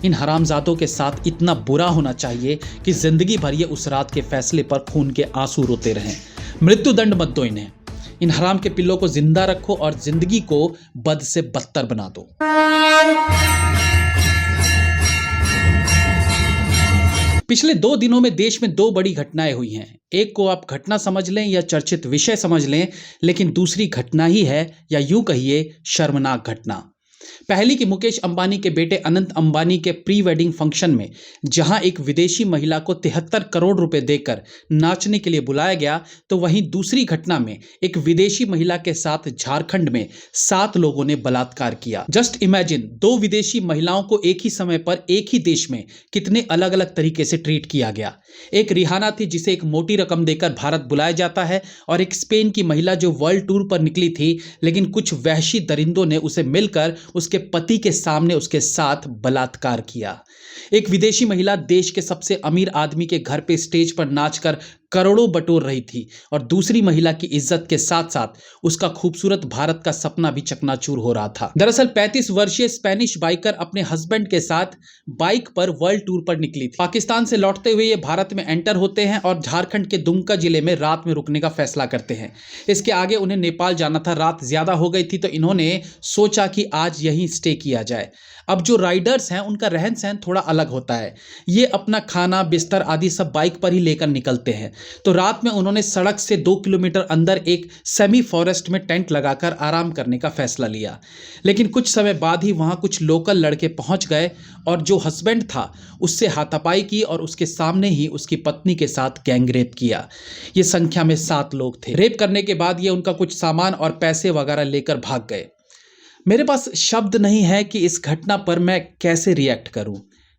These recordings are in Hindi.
इन हरामजादों के साथ इतना बुरा होना चाहिए कि जिंदगी भर ये उस रात के फैसले पर खून के आंसू रोते रहें। मृत्युदंड मत दो इन्हें। इन हराम के पिल्लों को जिंदा रखो और जिंदगी को बद से बदतर बना दो। पिछले 2 दिनों में देश में 2 बड़ी घटनाएं हुई हैं। एक को आप घटना समझ लें या चर्चित विषय समझ लें, लेकिन दूसरी घटना ही है, या यूं कहिए शर्मनाक घटना। पहली की मुकेश अंबानी के बेटे अनंत अंबानी के प्री वेडिंग फंक्शन में जहां एक विदेशी महिला को 73 करोड़ रुपए देकर नाचने के लिए बुलाया गया, तो वहीं दूसरी घटना में एक विदेशी महिला के साथ झारखंड में 7 लोगों ने बलात्कार किया। जस्ट इमेजिन, 2 विदेशी महिलाओं को एक ही समय पर एक ही देश में कितने अलग अलग तरीके से ट्रीट किया गया। एक रिहाना थी जिसे एक मोटी रकम देकर भारत बुलाया जाता है, और एक स्पेन की महिला जो वर्ल्ड टूर पर निकली थी, लेकिन कुछ वहशी दरिंदों ने उसे मिलकर उसके पति के सामने उसके साथ बलात्कार किया। एक विदेशी महिला देश के सबसे अमीर आदमी के घर पे स्टेज पर नाचकर करोड़ों बटोर रही थी, और दूसरी महिला की इज्जत के साथ साथ उसका खूबसूरत भारत का सपना भी चकनाचूर हो रहा था। दरअसल 35 वर्षीय स्पेनिश बाइकर अपने हस्बैंड के साथ बाइक पर वर्ल्ड टूर पर निकली थी। पाकिस्तान से लौटते हुए ये भारत में एंटर होते हैं और झारखंड के दुमका जिले में रात में रुकने का फैसला करते हैं। इसके आगे उन्हें नेपाल जाना था। रात ज्यादा हो गई थी तो इन्होंने सोचा कि आज यहीं स्टे किया जाए। अब जो राइडर्स हैं उनका रहन सहन थोड़ा अलग होता है। ये अपना खाना बिस्तर आदि सब बाइक पर ही लेकर निकलते हैं। तो रात में उन्होंने सड़क से 2 किलोमीटर अंदर एक सेमी फॉरेस्ट में टेंट लगाकर आराम करने का फैसला लिया। लेकिन कुछ समय बाद ही वहां कुछ लोकल लड़के पहुंच गए और जो हस्बैंड था उससे हाथापाई की और उसके सामने ही उसकी पत्नी के साथ गैंगरेप किया। ये संख्या में 7 लोग थे। रेप करने के बाद ये उनका कुछ सामान और पैसे वगैरह लेकर भाग गए। मेरे पास शब्द नहीं है कि इस घटना पर मैं कैसे रिएक्ट करूं।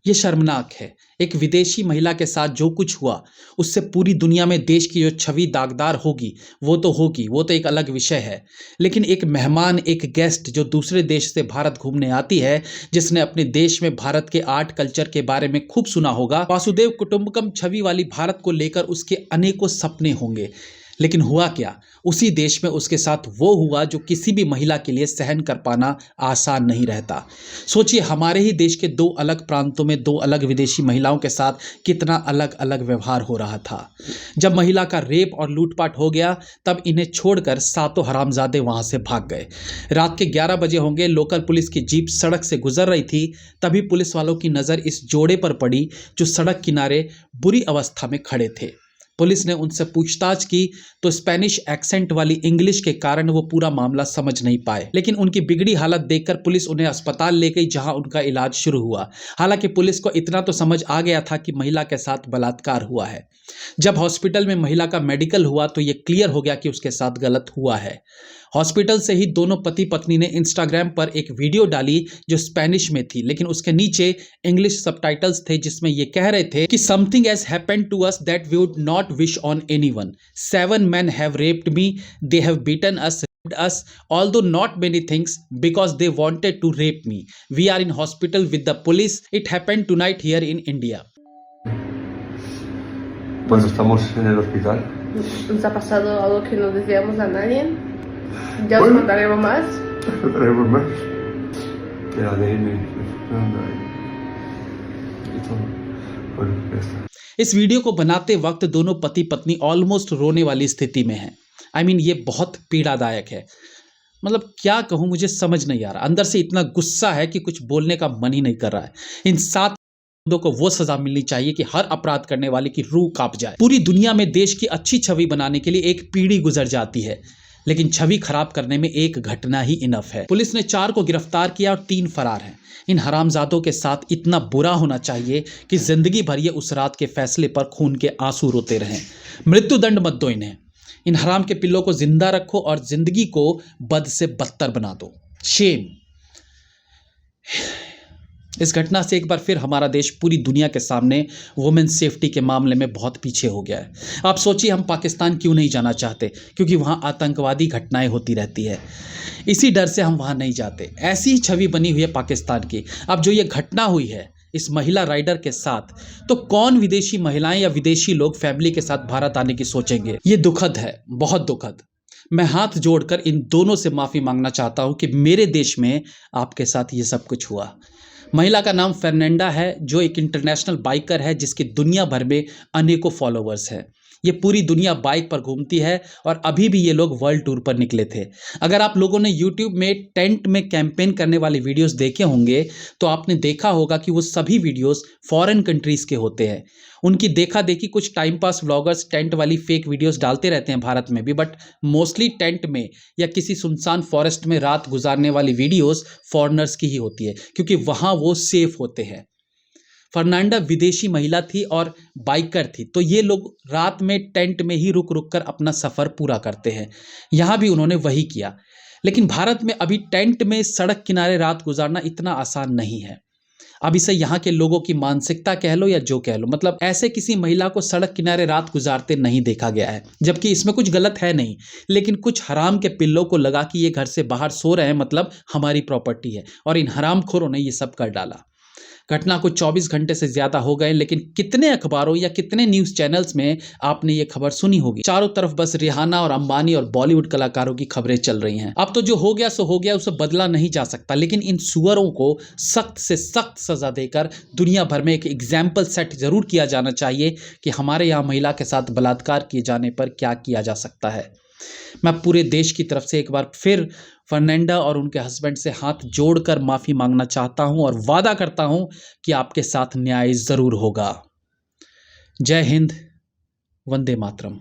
ये शर्मनाक है। एक विदेशी महिला के साथ जो कुछ हुआ उससे पूरी दुनिया में देश की जो छवि दागदार होगी वो तो होगी, वो तो एक अलग विषय है। लेकिन एक मेहमान, एक गेस्ट जो दूसरे देश से भारत घूमने आती है, जिसने अपने देश में भारत के आर्ट कल्चर के बारे में खूब सुना होगा, वासुदेव कुटुंबकम छवि वाली भारत को लेकर उसके अनेकों सपने होंगे। लेकिन हुआ क्या? उसी देश में उसके साथ वो हुआ जो किसी भी महिला के लिए सहन कर पाना आसान नहीं रहता। सोचिए, हमारे ही देश के 2 अलग प्रांतों में 2 अलग विदेशी महिलाओं के साथ कितना अलग अलग व्यवहार हो रहा था। जब महिला का रेप और लूटपाट हो गया तब इन्हें छोड़कर 7 हरामजादे वहां से भाग गए। रात के 11 बजे होंगे, लोकल पुलिस की जीप सड़क से गुजर रही थी। तभी पुलिस वालों की नज़र इस जोड़े पर पड़ी जो सड़क किनारे बुरी अवस्था में खड़े थे। पुलिस ने उनसे पूछताछ की तो स्पेनिश एक्सेंट वाली इंग्लिश के कारण वो पूरा मामला समझ नहीं पाए। लेकिन उनकी बिगड़ी हालत देखकर पुलिस उन्हें अस्पताल ले गई जहां उनका इलाज शुरू हुआ। हालांकि पुलिस को इतना तो समझ आ गया था कि महिला के साथ बलात्कार हुआ है। जब हॉस्पिटल में महिला का मेडिकल हुआ तो ये क्लियर हो गया कि उसके साथ गलत हुआ है। हॉस्पिटल से ही दोनों पति पत्नी ने इंस्टाग्राम पर एक वीडियो डाली जो स्पेनिश में थी, लेकिन उसके नीचे इंग्लिश सबटाइटल्स थे जिसमें ये कह रहे थे कि something has happened to us that we would not wish on anyone. 7 men have raped me. They have beaten us, raped us, although not many things, because they wanted to rape me. We are in hospital with the police. It happened tonight here in India. Pues estamos en el hospital. Nos ha pasado algo que no deseamos a nadie. Ya os contaremos más. Contaremos más. El ADN. Y todo. Bueno, ya está. इस वीडियो को बनाते वक्त दोनों पति पत्नी ऑलमोस्ट रोने वाली स्थिति में हैं। ये बहुत पीड़ादायक है। मतलब क्या कहूँ, मुझे समझ नहीं आ रहा। अंदर से इतना गुस्सा है कि कुछ बोलने का मन ही नहीं कर रहा है। इन 7 को वो सजा मिलनी चाहिए कि हर अपराध करने वाले की रूह कांप जाए। पूरी दुनिया में देश की अच्छी छवि बनाने के लिए एक पीढ़ी गुजर जाती है, लेकिन छवि खराब करने में एक घटना ही इनफ है। पुलिस ने 4 को गिरफ्तार किया और 3 फरार हैं। इन हरामजादों के साथ इतना बुरा होना चाहिए कि जिंदगी भर ये उस रात के फैसले पर खून के आंसू रोते रहें। मृत्युदंड मत दो इन्हें। इन हराम के पिल्लों को जिंदा रखो और जिंदगी को बद से बदतर बना दो। शेम। इस घटना से एक बार फिर हमारा देश पूरी दुनिया के सामने वुमेन सेफ्टी के मामले में बहुत पीछे हो गया है। आप सोचिए, हम पाकिस्तान क्यों नहीं जाना चाहते? क्योंकि वहाँ आतंकवादी घटनाएं होती रहती है। इसी डर से हम वहाँ नहीं जाते। ऐसी ही छवि बनी हुई है पाकिस्तान की। अब जो ये घटना हुई है इस महिला राइडर के साथ, तो कौन विदेशी महिलाएं या विदेशी लोग फैमिली के साथ भारत आने की सोचेंगे? ये दुखद है, बहुत दुखद। मैं हाथ जोड़कर इन दोनों से माफ़ी मांगना चाहता हूँ कि मेरे देश में आपके साथ ये सब कुछ हुआ। महिला का नाम फर्नांडा है, जो एक इंटरनेशनल बाइकर है जिसकी दुनिया भर में अनेकों फॉलोअर्स हैं। ये पूरी दुनिया बाइक पर घूमती है और अभी भी ये लोग वर्ल्ड टूर पर निकले थे। अगर आप लोगों ने यूट्यूब में टेंट में कैंपेन करने वाले वीडियोस देखे होंगे तो आपने देखा होगा कि वो सभी वीडियोस फॉरेन कंट्रीज के होते हैं। उनकी देखा देखी कुछ टाइम पास व्लॉगर्स टेंट वाली फेक वीडियोस डालते रहते हैं भारत में भी, बट मोस्टली टेंट में या किसी सुनसान फॉरेस्ट में रात गुजारने वाली वीडियोस फॉरेनर्स की ही होती है, क्योंकि वहाँ वो सेफ होते हैं। फर्नांडा विदेशी महिला थी और बाइकर थी, तो ये लोग रात में टेंट में ही रुक रुक कर अपना सफ़र पूरा करते हैं। यहाँ भी उन्होंने वही किया। लेकिन भारत में अभी टेंट में सड़क किनारे रात गुजारना इतना आसान नहीं है। अब इसे यहाँ के लोगों की मानसिकता कह लो या जो कह लो, मतलब ऐसे किसी महिला को सड़क किनारे रात गुजारते नहीं देखा गया है, जबकि इसमें कुछ गलत है नहीं। लेकिन कुछ हराम के पिल्लों को लगा कि ये घर से बाहर सो रहे हैं, मतलब हमारी प्रॉपर्टी है, और इन हरामखोरों ने ये सब कर डाला। घटना को 24 घंटे से ज्यादा हो गए, लेकिन कितने अखबारों या कितने न्यूज चैनल्स में आपने ये खबर सुनी होगी। चारों तरफ बस रिहाना और अंबानी और बॉलीवुड कलाकारों की खबरें चल रही हैं। अब तो जो हो गया सो हो गया, उसे बदला नहीं जा सकता, लेकिन इन सुअरों को सख्त से सख्त सजा देकर दुनिया भर में एक एग्जाम्पल सेट जरूर किया जाना चाहिए कि हमारे यहाँ महिला के साथ बलात्कार किए जाने पर क्या किया जा सकता है। मैं पूरे देश की तरफ से एक बार फिर फर्नांडा और उनके हस्बैंड से हाथ जोड़कर माफ़ी मांगना चाहता हूं और वादा करता हूं कि आपके साथ न्याय ज़रूर होगा। जय हिंद, वंदे मातरम।